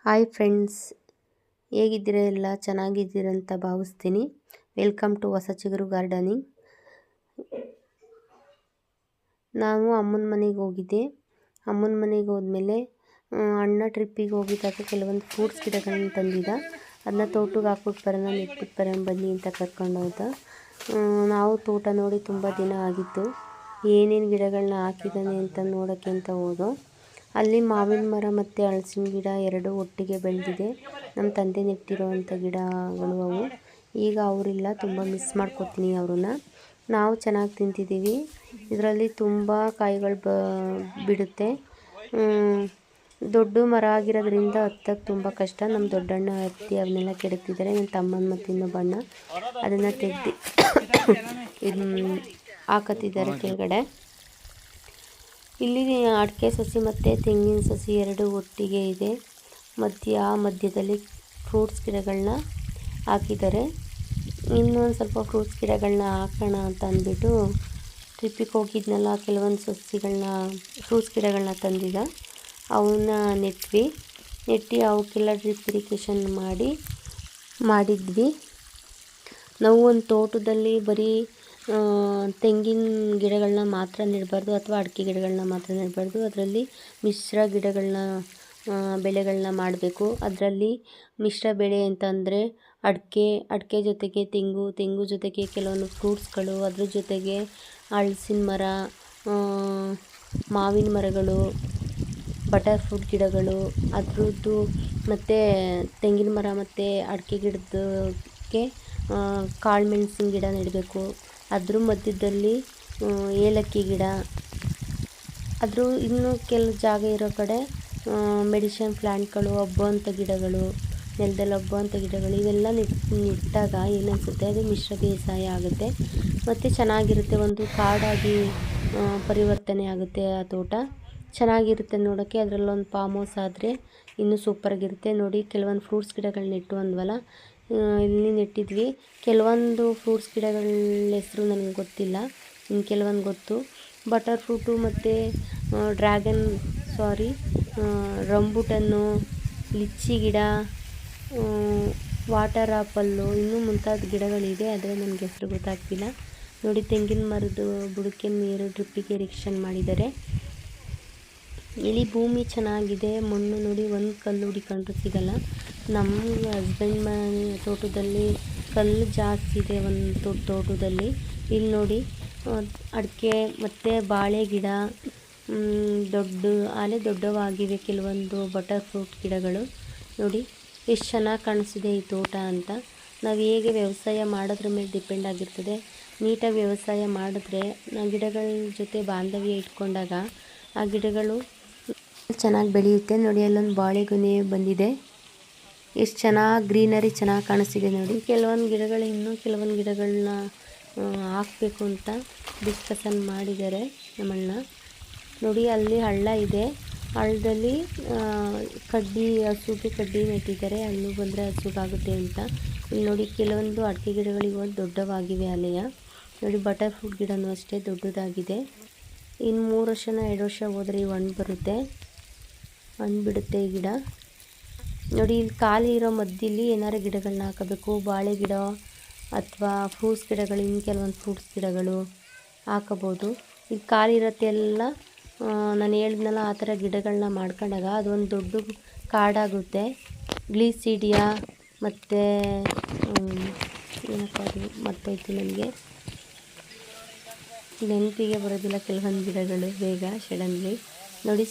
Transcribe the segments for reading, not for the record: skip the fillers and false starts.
Hi friends, ಹೇಗಿದ್ದೀರಾ? ಎಲ್ಲ ಚೆನ್ನಾಗಿದ್ದೀರಂತ ಭಾವಿಸ್ತೀನಿ. ವೆಲ್ಕಮ್ ಟು ಹೊಸ ಚಿಗುರು ಗಾರ್ಡನಿಂಗ್. ನಾವು ಅಮ್ಮನ ಮನೆಗೆ ಹೋಗಿದ್ದೆ. ಅಮ್ಮನ ಮನೆಗೆ ಹೋದ್ಮೇಲೆ ಅಣ್ಣ ಟ್ರಿಪ್ಪಿಗೆ ಹೋಗಿದ್ದಾಗ ಕೆಲವೊಂದು ಫ್ರೂಟ್ಸ್ ಗಿಡಗಳನ್ನ ತಂದಿದ್ದ. ಅದನ್ನ ತೋಟಕ್ಕೆ ಹಾಕ್ಬಿಟ್ಟು ಬರೋಣ, ನೆಟ್ಬಿಟ್ಟು ಬರೋಣ ಬನ್ನಿ ಅಂತ ಕರ್ಕೊಂಡು ಹೋದ. ನಾವು ತೋಟ ನೋಡಿ ತುಂಬ ದಿನ ಆಗಿತ್ತು. ಏನೇನು ಗಿಡಗಳನ್ನ ಹಾಕಿದ್ದಾನೆ ಅಂತ ನೋಡೋಕ್ಕೆ ಅಂತ ಹೋದೋ. ಅಲ್ಲಿ ಮಾವಿನ ಮರ ಮತ್ತು ಹಲಸಿನ ಗಿಡ ಎರಡೂ ಒಟ್ಟಿಗೆ ಬೆಳೆದಿದೆ. ನಮ್ಮ ತಂದೆ ನೆಟ್ಟಿರೋವಂಥ ಗಿಡಗಳು ಅವು. ಈಗ ಅವರಿಲ್ಲ, ತುಂಬ ಮಿಸ್ ಮಾಡ್ಕೊತೀನಿ ಅವ್ರನ್ನ. ನಾವು ಚೆನ್ನಾಗಿ ತಿಂತಿದ್ದೀವಿ. ಇದರಲ್ಲಿ ತುಂಬ ಕಾಯಿಗಳು ಬಿಡುತ್ತೆ. ದೊಡ್ಡ ಮರ ಆಗಿರೋದ್ರಿಂದ ಹತ್ತಕ್ಕೆ ತುಂಬ ಕಷ್ಟ. ನಮ್ಮ ದೊಡ್ಡಣ್ಣ ಹತ್ತಿ ಅವನ್ನೆಲ್ಲ ಕೆಡಕ್ತಿದ್ದಾರೆ. ನನ್ನ ತಮ್ಮನ ಮತ್ತು ಇನ್ನೊಬ್ಬಣ್ಣ ಅದನ್ನು ತೆಗ್ದು ಹಾಕತ್ತಿದ್ದಾರೆ ಕೆಳಗಡೆ. ಇಲ್ಲಿ ಅಡಿಕೆ ಸಸಿ ಮತ್ತು ತೆಂಗಿನ ಸಸಿ ಎರಡು ಒಟ್ಟಿಗೆ ಇದೆ. ಮಧ್ಯದಲ್ಲಿ ಫ್ರೂಟ್ಸ್ ಗಿಡಗಳನ್ನ ಹಾಕಿದ್ದಾರೆ. ಇನ್ನೊಂದು ಸ್ವಲ್ಪ ಫ್ರೂಟ್ಸ್ ಗಿಡಗಳನ್ನ ಹಾಕೋಣ ಅಂತ ಅಂದ್ಬಿಟ್ಟು ಟ್ರಿಪ್ಪಿಗೆ ಹೋಗಿದ್ನಲ್ಲ, ಕೆಲವೊಂದು ಫ್ರೂಟ್ಸ್ ಗಿಡಗಳನ್ನ ತಂದಿದ್ದ. ಅವನ್ನ ನೆಟ್ಟು ಅವಕ್ಕೆಲ್ಲ ಡ್ರಿಪ್ ಇರಿಗೇಷನ್ ಮಾಡಿದ್ವಿ. ನಾವು ಒಂದು ತೋಟದಲ್ಲಿ ಬರೀ ತೆಂಗಿನ ಗಿಡಗಳನ್ನ ಮಾತ್ರ ನೆಡಬಾರ್ದು ಅಥವಾ ಅಡಿಕೆ ಗಿಡಗಳನ್ನ ಮಾತ್ರ ನೆಡಬಾರ್ದು. ಅದರಲ್ಲಿ ಮಿಶ್ರ ಬೆಳೆಗಳನ್ನ ಮಾಡಬೇಕು. ಅದರಲ್ಲಿ ಮಿಶ್ರ ಬೆಳೆ ಅಂತಂದರೆ ಅಡಿಕೆ ಜೊತೆಗೆ ತೆಂಗು ಜೊತೆಗೆ ಕೆಲವೊಂದು ಫ್ರೂಟ್ಸ್ಗಳು, ಅದ್ರ ಜೊತೆಗೆ ಹಲಸಿನ ಮರ, ಮಾವಿನ ಮರಗಳು, ಬಟರ್ ಫ್ರೂಟ್ ಗಿಡಗಳು ಅದ್ರದ್ದು, ಮತ್ತು ತೆಂಗಿನ ಮರ ಮತ್ತು ಅಡಿಕೆ ಗಿಡದಕ್ಕೆ ಕಾಳು ಮೆಣಸಿನ ಗಿಡ ನೆಡಬೇಕು. ಅದ್ರ ಮಧ್ಯದಲ್ಲಿ ಏಲಕ್ಕಿ ಗಿಡ, ಇನ್ನೂ ಕೆಲವು ಜಾಗ ಇರೋ ಕಡೆ ಮೆಡಿಷನ್ ಪ್ಲ್ಯಾಂಟ್ಗಳು, ಹಬ್ಬುವಂಥ ಗಿಡಗಳು, ನೆಲದಲ್ಲಿ ಹಬ್ಬುವಂಥ ಗಿಡಗಳು ಇವೆಲ್ಲ ನೆಟ್ಟಾಗ ಏನನ್ಸುತ್ತೆ, ಅದು ಮಿಶ್ರ ಬೇಸಾಯ ಆಗುತ್ತೆ ಮತ್ತು ಚೆನ್ನಾಗಿರುತ್ತೆ. ಒಂದು ಕಾಡಾಗಿ ಪರಿವರ್ತನೆ ಆಗುತ್ತೆ. ಆ ತೋಟ ಚೆನ್ನಾಗಿರುತ್ತೆ ನೋಡೋಕ್ಕೆ. ಅದರಲ್ಲೊಂದು ಫಾರ್ಮ್ ಹೌಸ್ ಆದರೆ ಇನ್ನೂ ಸೂಪರಾಗಿರುತ್ತೆ. ನೋಡಿ, ಕೆಲವೊಂದು ಫ್ರೂಟ್ಸ್ ಗಿಡಗಳು ನೆಟ್ಟು ಅಂದ್ವಲ್ಲ, ಇಲ್ಲಿ ನೆಟ್ಟಿದ್ವಿ. ಕೆಲವೊಂದು ಫ್ರೂಟ್ಸ್ ಗಿಡಗಳ ಹೆಸರು ನನಗೆ ಗೊತ್ತಿಲ್ಲ, ಇನ್ನು ಕೆಲವೊಂದು ಗೊತ್ತು. ಬಟರ್ ಫ್ರೂಟು ಮತ್ತು ರಂಬುಟನ್ನು, ಲಿಚ್ಚಿ ಗಿಡ, ವಾಟರ್ ಆಪಲ್ಲು, ಇನ್ನೂ ಮುಂತಾದ ಗಿಡಗಳಿದೆ. ಆದರೆ ನನಗೆ ಹೆಸರು ಗೊತ್ತಾಗ್ತಿಲ್ಲ. ನೋಡಿ, ತೆಂಗಿನ ಮರದ ಬುಡಕ್ಕೆ ನೀರು ಡ್ರಿಪ್ಪಿಗೆ ಇರಿಗೇಷನ್ ಮಾಡಿದ್ದಾರೆ. ಇಲ್ಲಿ ಭೂಮಿ ಚೆನ್ನಾಗಿದೆ. ಮಣ್ಣು ನೋಡಿ, ಒಂದು ಕಲ್ಲು ಹುಡಿಕೊಂಡ್ರೂ ಸಿಗಲ್ಲ. ನಮ್ಮ ಹಸ್ಬೆಂಡ್ ಮನೆ ತೋಟದಲ್ಲಿ ಕಲ್ಲು ಜಾಸ್ತಿ ಇದೆ. ಒಂದು ತೋಟದಲ್ಲಿ ಇಲ್ಲಿ ನೋಡಿ, ಅಡಿಕೆ ಮತ್ತು ಬಾಳೆ ಗಿಡ ದೊಡ್ಡವಾಗಿವೆ. ಕೆಲವೊಂದು ಬಟರ್ ಫ್ರೂಟ್ ಗಿಡಗಳು ನೋಡಿ ಎಷ್ಟು ಚೆನ್ನಾಗಿ ಕಾಣಿಸ್ತಿದೆ ಈ ತೋಟ ಅಂತ. ನಾವು ಹೇಗೆ ವ್ಯವಸಾಯ ಮಾಡೋದ್ರ ಮೇಲೆ ಡಿಪೆಂಡ್ ಆಗಿರ್ತದೆ. ನೀಟಾಗಿ ವ್ಯವಸಾಯ ಮಾಡಿದ್ರೆ, ಗಿಡಗಳ ಜೊತೆ ಬಾಂಧವ್ಯ ಇಟ್ಕೊಂಡಾಗ ಆ ಗಿಡಗಳು ಚೆನ್ನಾಗಿ ಬೆಳೆಯುತ್ತೆ. ನೋಡಿ, ಅಲ್ಲೊಂದು ಬಾಳೆಗೊನೆ ಬಂದಿದೆ. ಎಷ್ಟು ಚೆನ್ನಾಗಿ ಗ್ರೀನರಿ ಚೆನ್ನಾಗಿ ಕಾಣಿಸ್ತಿದೆ ನೋಡಿ. ಕೆಲವೊಂದು ಗಿಡಗಳನ್ನ ಹಾಕಬೇಕು ಅಂತ ಡಿಸ್ಕಷನ್ ಮಾಡಿದ್ದಾರೆ ನಮ್ಮಣ್ಣ. ನೋಡಿ, ಅಲ್ಲಿ ಹಳ್ಳ ಇದೆ. ಹಳ್ಳದಲ್ಲಿ ಹಸುಗೆ ಕಡ್ಡಿ ನೆಟ್ಟಿದ್ದಾರೆ. ಅಲ್ಲೂ ಬಂದರೆ ಹಸುಗಾಗುತ್ತೆ ಅಂತ. ಇಲ್ಲಿ ನೋಡಿ, ಕೆಲವೊಂದು ಅಡಿಕೆ ಗಿಡಗಳಿಗೆ ದೊಡ್ಡವಾಗಿವೆ ಅಲೆಯ. ನೋಡಿ, ಬಟರ್ ಫ್ರೂಟ್ ಗಿಡನೂ ಅಷ್ಟೇ ದೊಡ್ಡದಾಗಿದೆ. ಇನ್ನು 3 ವರ್ಷನ 2 ವರ್ಷ ಹೋದರೆ ಇವು ಹಣ್ಣು ಬರುತ್ತೆ, ಹಣ್ಣು ಬಿಡುತ್ತೆ ಈ ಗಿಡ. ನೋಡಿ, ಇಲ್ಲಿ ಖಾಲಿ ಇರೋ ಮಧ್ಯದಲ್ಲಿ ಏನಾರು ಗಿಡಗಳನ್ನ ಹಾಕಬೇಕು. ಬಾಳೆ ಗಿಡ ಅಥವಾ ಫ್ರೂಟ್ಸ್ ಗಿಡಗಳು, ಇನ್ನು ಕೆಲವೊಂದು ಫ್ರೂಟ್ಸ್ ಗಿಡಗಳು ಹಾಕಬೋದು. ಈಗ ಖಾಲಿ ಇರುತ್ತೆ ಎಲ್ಲ. ನಾನು ಹೇಳಿದ್ನಲ್ಲ, ಆ ಥರ ಗಿಡಗಳನ್ನ ಮಾಡ್ಕೊಂಡಾಗ ಅದೊಂದು ದೊಡ್ಡ ಕಾಡಾಗುತ್ತೆ. ಗ್ಲೀಸಿಡಿಯಾ ಮತ್ತು ಏನಪ್ಪ ಅದು ಮರ್ತೋಯ್ತು, ನನಗೆ ನೆನಪಿಗೆ ಬರೋದಿಲ್ಲ ಕೆಲವೊಂದು ಗಿಡಗಳು ಬೇಗ ಸಡನ್ಲಿ. ನೋಡಿ,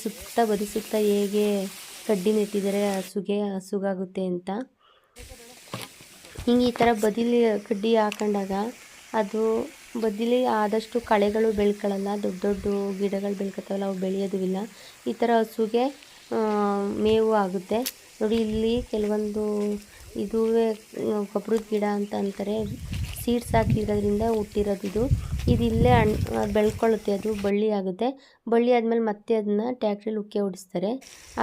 ಬದಿ ಸುತ್ತ ಹೇಗೆ ಕಡ್ಡಿ ನೆಟ್ಟಿದ್ದಾರೆ ಹಸುಗಾಗುತ್ತೆ ಅಂತ. ಹಿಂಗೆ ಈ ಥರ ಬದಿಲಿ ಕಡ್ಡಿ ಹಾಕೊಂಡಾಗ ಅದು ಬದಿಲಿ ಆದಷ್ಟು ಕಳೆಗಳು ಬೆಳ್ಕೊಳ್ಳಲ್ಲ. ದೊಡ್ಡ ಗಿಡಗಳು ಬೆಳ್ಕೊತಾವಲ್ಲ, ಅವು ಬೆಳೆಯೋದು ಇಲ್ಲ. ಈ ಥರ ಹಸುಗೆ ಮೇವು ಆಗುತ್ತೆ. ನೋಡಿ, ಇಲ್ಲಿ ಕೆಲವೊಂದು ಇದುವೇ ಗೊಬ್ಬರದ ಗಿಡ ಅಂತ ಅಂತಾರೆ. ಸೀಡ್ಸ್ ಹಾಕಿರೋದ್ರಿಂದ ಹುಟ್ಟಿರೋದು ಇದು ಇಲ್ಲೇ ಬೆಳ್ಕೊಳ್ಳುತ್ತೆ. ಅದು ಬಳ್ಳಿ ಆಗುತ್ತೆ. ಬಳ್ಳಿ ಆದಮೇಲೆ ಮತ್ತೆ ಅದನ್ನ ಟ್ಯಾಕ್ಟ್ರಲ್ಲಿ ಉಕ್ಕೆ ಹೊಡಿಸ್ತಾರೆ.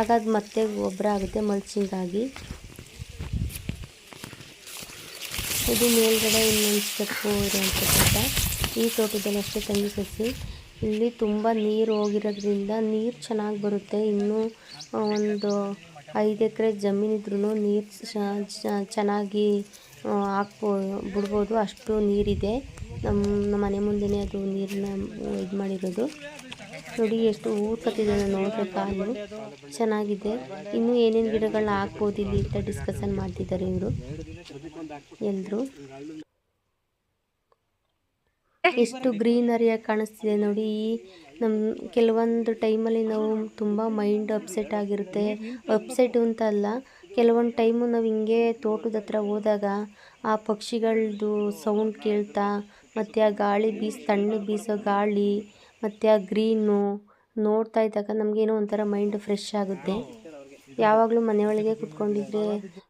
ಆಗ ಅದು ಮತ್ತೆ ಗೊಬ್ಬರ ಆಗುತ್ತೆ, ಮಲ್ಚಿಂಗ್ ಆಗಿ. ಇದು ಮೇಲ್ಗಡೆ ಇನ್ನೊಂದು ಸ್ಟೆಪ್ಪು ಇರುವಂಥ ತೋಟ. ಈ ತೋಟದಲ್ಲಿ ಅಷ್ಟೇ ತೆಂಗು ಸಸಿ. ಇಲ್ಲಿ ತುಂಬ ನೀರು ಹೋಗಿರೋದ್ರಿಂದ ನೀರು ಚೆನ್ನಾಗಿ ಬರುತ್ತೆ. ಇನ್ನೂ ಒಂದು 5 ಎಕರೆ ಜಮೀನಿದ್ರೂ ನೀರು ಚೆನ್ನಾಗಿ ಬಿಡ್ಬೋದು, ಅಷ್ಟು ನೀರಿದೆ. ನಮ್ಮ ಮನೆ ಮುಂದೆನೇ ಅದು ನೀರನ್ನ ಇದು ಮಾಡಿರೋದು. ನೋಡಿ ಎಷ್ಟು ಊದ್ಕತ್ತಿದೆ ನೋಡ್ರೆ, ಕಾಲು ಚೆನ್ನಾಗಿದೆ. ಇನ್ನೂ ಏನೇನು ಗಿಡಗಳನ್ನ ಹಾಕ್ಬೋದು ಇಲ್ಲಿ ಅಂತ ಡಿಸ್ಕಷನ್ ಮಾಡ್ತಿದ್ದಾರೆ ಇವರು ಎಲ್ಲರೂ. ಎಷ್ಟು ಗ್ರೀನರಿಯಾಗಿ ಕಾಣಿಸ್ತಿದೆ ನೋಡಿ. ಕೆಲವೊಂದು ಟೈಮಲ್ಲಿ ನಾವು ತುಂಬ ಮೈಂಡ್ ಅಪ್ಸೆಟ್ ಆಗಿರುತ್ತೆ. ಅಪ್ಸೆಟ್ ಅಂತ ಅಲ್ಲ, ಕೆಲವೊಂದು ಟೈಮು ನಾವು ಹಿಂಗೆ ತೋಟದ ಹತ್ರ ಹೋದಾಗ ಆ ಪಕ್ಷಿಗಳದ್ದು ಸೌಂಡ್ ಕೇಳ್ತಾ, ಮತ್ತು ಆ ಗಾಳಿ ತಣ್ಣಗೆ ಬೀಸೋ ಗಾಳಿ, ಮತ್ತು ಆ ಗ್ರೀನು ನೋಡ್ತಾ ಇದ್ದಾಗ ನಮಗೇನೋ ಒಂಥರ ಮೈಂಡ್ ಫ್ರೆಶ್ ಆಗುತ್ತೆ. ಯಾವಾಗಲೂ ಮನೆಯೊಳಗೆ ಕುತ್ಕೊಂಡಿದ್ರೆ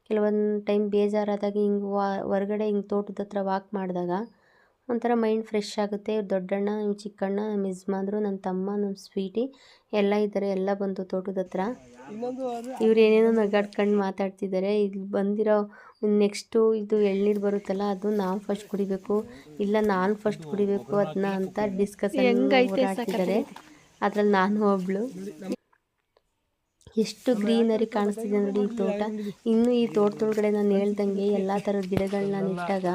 ಕೆಲವೊಂದು ಟೈಮ್ ಬೇಜಾರಾದಾಗ ಹಿಂಗೆ ಹೊರಗಡೆ ಹಿಂಗೆ ತೋಟದ ಹತ್ರ ವಾಕ್ ಮಾಡಿದಾಗ ಒಂಥರ ಮೈಂಡ್ ಫ್ರೆಶ್ ಆಗುತ್ತೆ. ದೊಡ್ಡಣ್ಣ, ನಮ್ಮ ಚಿಕ್ಕಣ್ಣ, ನಮ್ಮ ಯಜಮಾನ್ರು, ನನ್ನ ತಮ್ಮ, ನಮ್ಮ ಸ್ವೀಟಿ ಎಲ್ಲ ಇದ್ದಾರೆ. ಎಲ್ಲ ಬಂದು ತೋಟದ ಹತ್ರ ಇವ್ರು ಏನೇನೋ ನಗಾಡ್ಕೊಂಡು ಮಾತಾಡ್ತಿದ್ದಾರೆ. ಇಲ್ಲಿ ಬಂದಿರೋ ನೆಕ್ಸ್ಟು ಇದು ಎಳ್ನೀರು ಬರುತ್ತಲ್ಲ, ಅದು ನಾವು ಫಸ್ಟ್ ಕುಡಿಬೇಕು, ಇಲ್ಲ ನಾನು ಫಸ್ಟ್ ಕುಡಿಬೇಕು ಅದನ್ನ ಅಂತ ಡಿಸ್ಕಷನ್ ಮಾಡ್ತಿದ್ದಾರೆ. ಅದ್ರಲ್ಲಿ ನಾನು ಒಬ್ಳು. ಎಷ್ಟು ಗ್ರೀನರಿ ಕಾಣಿಸ್ತಿದೆ ನೋಡಿ ಈ ತೋಟ. ಇನ್ನು ಈ ತೋಟದೊಳಗಡೆ ನಾನು ಹೇಳ್ದಂಗೆ ಎಲ್ಲ ಥರದ ಗಿಡಗಳನ್ನ ನೆಟ್ಟಾಗ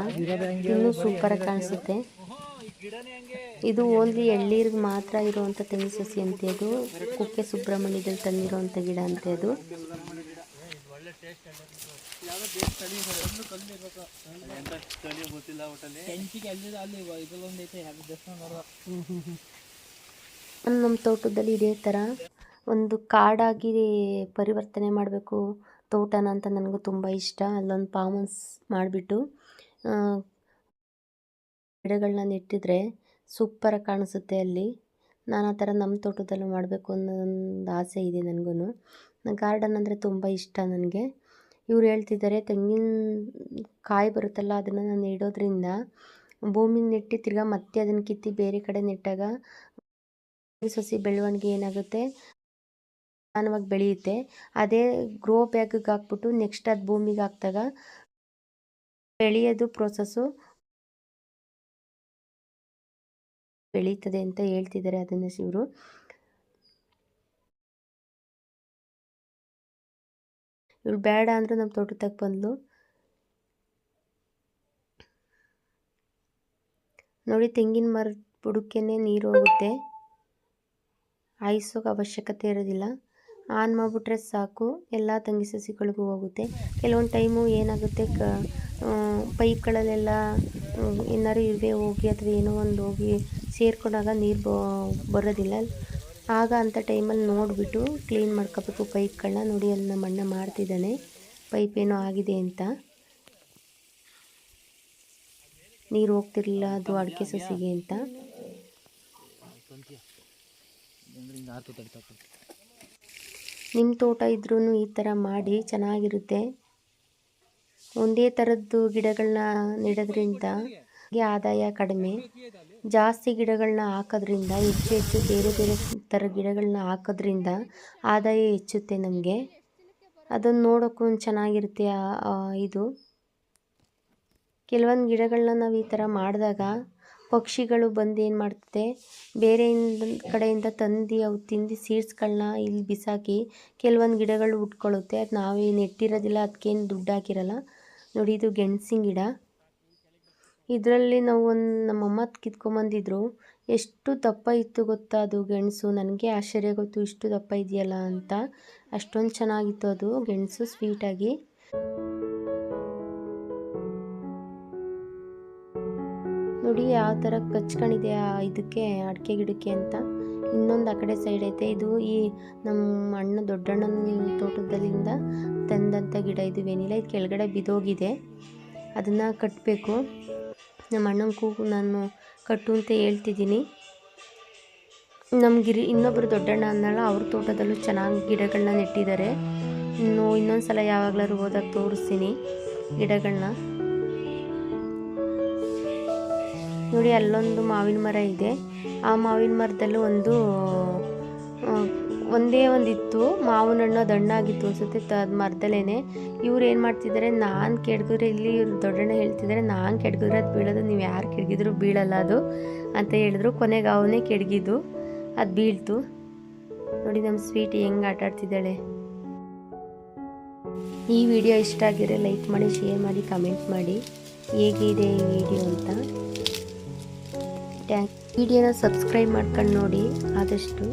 ಇನ್ನೂ ಸೂಪರಾಗಿ ಕಾಣಿಸುತ್ತೆ. ಇದು ಓನ್ಲಿ ಎಳ್ನೀರಿಗೆ ಮಾತ್ರ ಇರುವಂಥ ತೆಂಗಿನ ಸಸಿ ಅಂತೆ. ಅದು ಕುಕ್ಕೆ ಸುಬ್ರಹ್ಮಣ್ಯದಲ್ಲಿ ತಂದಿರೋವಂಥ ಗಿಡ ಅಂತೆ ಅದು. ನಮ್ಮ ತೋಟದಲ್ಲಿ ಇದೇ ಥರ ಒಂದು ಕಾಡಾಗಿ ಪರಿವರ್ತನೆ ಮಾಡಬೇಕು ತೋಟನ ಅಂತ ನನಗೂ ತುಂಬ ಇಷ್ಟ. ಅಲ್ಲೊಂದು ಫಾರ್ಮ್ ಹೌಸ್ ಮಾಡಿಬಿಟ್ಟು ಗಿಡಗಳನ್ನ ನೆಟ್ಟಿದ್ರೆ ಸೂಪರಾಗಿ ಕಾಣಿಸುತ್ತೆ ಅಲ್ಲಿ. ನಾನು ಆ ಥರ ನಮ್ಮ ತೋಟದಲ್ಲೂ ಮಾಡಬೇಕು ಅನ್ನೋದೊಂದು ಆಸೆ ಇದೆ ನನಗೂ. ಗಾರ್ಡನ್ ಅಂದರೆ ತುಂಬ ಇಷ್ಟ ನನಗೆ. ಇವ್ರು ಹೇಳ್ತಿದ್ದಾರೆ ತೆಂಗಿನ ಕಾಯಿ ಬರುತ್ತಲ್ಲ, ಅದನ್ನು ನಾನು ಇಡೋದ್ರಿಂದ ಭೂಮಿಗೆ ನೆಟ್ಟು ತಿರ್ಗಾ ಮತ್ತೆ ಅದನ್ನು ಕಿತ್ತಿ ಬೇರೆ ಕಡೆ ನೆಟ್ಟಾಗ ಸಸಿ ಬೆಳವಣಿಗೆ ಏನಾಗುತ್ತೆ, ನಿಧಾನವಾಗಿ ಬೆಳೆಯುತ್ತೆ. ಅದೇ ಗ್ರೋ ಬ್ಯಾಗಿಗೆ ಹಾಕ್ಬಿಟ್ಟು ನೆಕ್ಸ್ಟ್ ಅದು ಭೂಮಿಗೆ ಹಾಕಿದಾಗ ಬೆಳೆಯೋದು ಪ್ರೋಸೆಸ್ಸು ಬೆಳೀತದೆ ಅಂತ ಹೇಳ್ತಿದ್ದಾರೆ. ಅದನ್ನು ಇವರು ಬೇಡ ಅಂದರೂ ನಮ್ಮ ತೋಟದಾಗ ಬಂದು ನೋಡಿ. ತೆಂಗಿನ ಮರದ ಬುಡಕ್ಕೇನೆ ನೀರು ಹೋಗುತ್ತೆ, ಹಾಯಿಸೋಕೆ ಅವಶ್ಯಕತೆ ಇರೋದಿಲ್ಲ. ಆನ್ ಮಾಡಿಬಿಟ್ರೆ ಸಾಕು, ಎಲ್ಲ ತೆಂಗಿನ ಸಸಿಗಳಿಗೂ ಹೋಗುತ್ತೆ. ಕೆಲವೊಂದು ಟೈಮು ಏನಾಗುತ್ತೆ, ಪೈಪ್ಗಳಲ್ಲೆಲ್ಲ ಏನಾದ್ರು ಇವೆ ಹೋಗಿ ಅಥವಾ ಏನೋ ಒಂದು ಹೋಗಿ ಸೇರ್ಕೊಂಡಾಗ ನೀರು ಬರೋದಿಲ್ಲ. ಆಗ ಅಂಥ ಟೈಮಲ್ಲಿ ನೋಡಿಬಿಟ್ಟು ಕ್ಲೀನ್ ಮಾಡ್ಕೋಬೇಕು ಪೈಪ್ಗಳನ್ನ. ನೋಡಿ ಅಲ್ಲಿ ನಮ್ಮ ಅಣ್ಣ ಮಾಡ್ತಿದ್ದಾನೆ, ಪೈಪ್ ಏನೋ ಆಗಿದೆ ಅಂತ. ನೀರು ಹೋಗ್ತಿರ್ಲಿಲ್ಲ ಅದು ಅಡಿಕೆ ಸಸಿಗೆ ಅಂತ. ನಿಮ್ಮ ತೋಟ ಇದ್ರೂ ಈ ಥರ ಮಾಡಿ ಚೆನ್ನಾಗಿರುತ್ತೆ. ಒಂದೇ ಥರದ್ದು ಗಿಡಗಳನ್ನ ನೆಡೋದ್ರಿಂದ ಆದಾಯ ಕಡಿಮೆ, ಜಾಸ್ತಿ ಗಿಡಗಳನ್ನ ಹಾಕೋದ್ರಿಂದ ಹೆಚ್ಚು ಬೇರೆ ಬೇರೆ ಥರ ಗಿಡಗಳನ್ನ ಹಾಕೋದ್ರಿಂದ ಆದಾಯ ಹೆಚ್ಚುತ್ತೆ ನಮಗೆ. ಅದನ್ನು ನೋಡೋಕ್ಕೂ ಒಂದು ಚೆನ್ನಾಗಿರುತ್ತೆ. ಇದು ಕೆಲವೊಂದು ಗಿಡಗಳನ್ನ ನಾವು ಈ ಥರ ಮಾಡಿದಾಗ ಪಕ್ಷಿಗಳು ಬಂದು ಏನು ಮಾಡ್ತದೆ, ಬೇರೆ ಕಡೆಯಿಂದ ತಂದು ಅವು ತಿಂದು ಸೀಡ್ಸ್ಗಳನ್ನ ಇಲ್ಲಿ ಬಿಸಾಕಿ ಕೆಲವೊಂದು ಗಿಡಗಳು ಉಟ್ಕೊಳ್ಳುತ್ತೆ. ಅದು ನಾವೇ ನೆಟ್ಟಿರೋದಿಲ್ಲ, ಅದಕ್ಕೇನು ದುಡ್ಡು ಹಾಕಿರಲ್ಲ. ನೋಡಿ ಇದು ಗೆಣಸಿನ ಗಿಡ. ಇದರಲ್ಲಿ ನಾವು ನಮ್ಮಮ್ಮ ಕಿತ್ಕೊಂಬಂದಿದ್ರು. ಎಷ್ಟು ದಪ್ಪ ಇತ್ತು ಗೊತ್ತಾ ಅದು ಗೆಣಸು. ನನಗೆ ಆಶ್ಚರ್ಯ ಗೊತ್ತು ಇಷ್ಟು ದಪ್ಪ ಇದೆಯಲ್ಲ ಅಂತ. ಅಷ್ಟೊಂದು ಚೆನ್ನಾಗಿತ್ತು ಅದು ಗೆಣಸು, ಸ್ವೀಟಾಗಿ. ನೋಡಿ ಯಾವ ಥರ ಕಚ್ಕೊಂಡಿದೆ ಇದಕ್ಕೆ ಅಡಿಕೆ ಗಿಡಕ್ಕೆ ಅಂತ. ಇನ್ನೊಂದು ಆ ಕಡೆ ಸೈಡ್ ಐತೆ. ಇದು ಈ ನಮ್ಮ ದೊಡ್ಡಣ್ಣನ ತೋಟದಲ್ಲಿಂದ ತಂದಂಥ ಗಿಡ. ಇದು ವೆನಿಲಾ. ಇದು ಕೆಳಗಡೆ ಬಿದ್ದೋಗಿದೆ, ಅದನ್ನು ಕಟ್ಟಬೇಕು. ನಮ್ಮ ಅಣ್ಣಂಗೂ ನಾನು ಕಟ್ಟು ಅಂತ ಹೇಳ್ತಿದ್ದೀನಿ. ಇನ್ನೊಬ್ಬರು ದೊಡ್ಡಣ್ಣ ಅನ್ನಲ್ಲ, ಅವ್ರ ತೋಟದಲ್ಲೂ ಚೆನ್ನಾಗಿ ಗಿಡಗಳನ್ನ ನೆಟ್ಟಿದ್ದಾರೆ. ಇನ್ನೊಂದು ಸಲ ಯಾವಾಗಲಾದ್ರು ಹೋದಾಗ ತೋರಿಸ್ತೀನಿ ಗಿಡಗಳನ್ನ. ನೋಡಿ ಅಲ್ಲೊಂದು ಮಾವಿನ ಮರ ಇದೆ. ಆ ಮಾವಿನ ಮರದಲ್ಲೂ ಒಂದೇ ಒಂದಿತ್ತು ಮಾವಿನ ಹಣ್ಣು. ಅದು ಹಣ್ಣಾಗಿತ್ತು ಅನಿಸುತ್ತೆ ಅದು ಮರದಲ್ಲೇ. ಇವ್ರು ಏನು ಮಾಡ್ತಿದ್ದಾರೆ, ನಾನು ಕೆಡ್ಗಿದ್ರೆ, ಇಲ್ಲಿ ಇವ್ರು ದೊಡ್ಡಣ್ಣ ಹೇಳ್ತಿದ್ದಾರೆ, ನಾನು ಕೆಡ್ಗಿದ್ರೆ ಅದು ಬೀಳೋದು, ನೀವು ಯಾರು ಕೆಡಗಿದ್ರು ಬೀಳಲ್ಲ ಅದು ಅಂತ ಹೇಳಿದ್ರು. ಕೊನೆಗೆ ಅವನೇ ಕೆಡಗಿದ್ದು, ಅದು ಬೀಳ್ತು. ನೋಡಿ ನಮ್ಮ ಸ್ವೀಟಿ ಹೆಂಗೆ ಆಟಾಡ್ತಿದ್ದಾಳೆ. ಈ ವಿಡಿಯೋ ಇಷ್ಟ ಆಗಿದ್ರೆ ಲೈಕ್ ಮಾಡಿ, ಶೇರ್ ಮಾಡಿ, ಕಮೆಂಟ್ ಮಾಡಿ ಹೇಗಿದೆ ಈ ವಿಡಿಯೋ ಅಂತ. ವಿಡಿಯೋನ ಸಬ್ಸ್ಕ್ರೈಬ್ ಮಾಡ್ಕೊಂಡು ನೋಡಿ ಆದಷ್ಟು.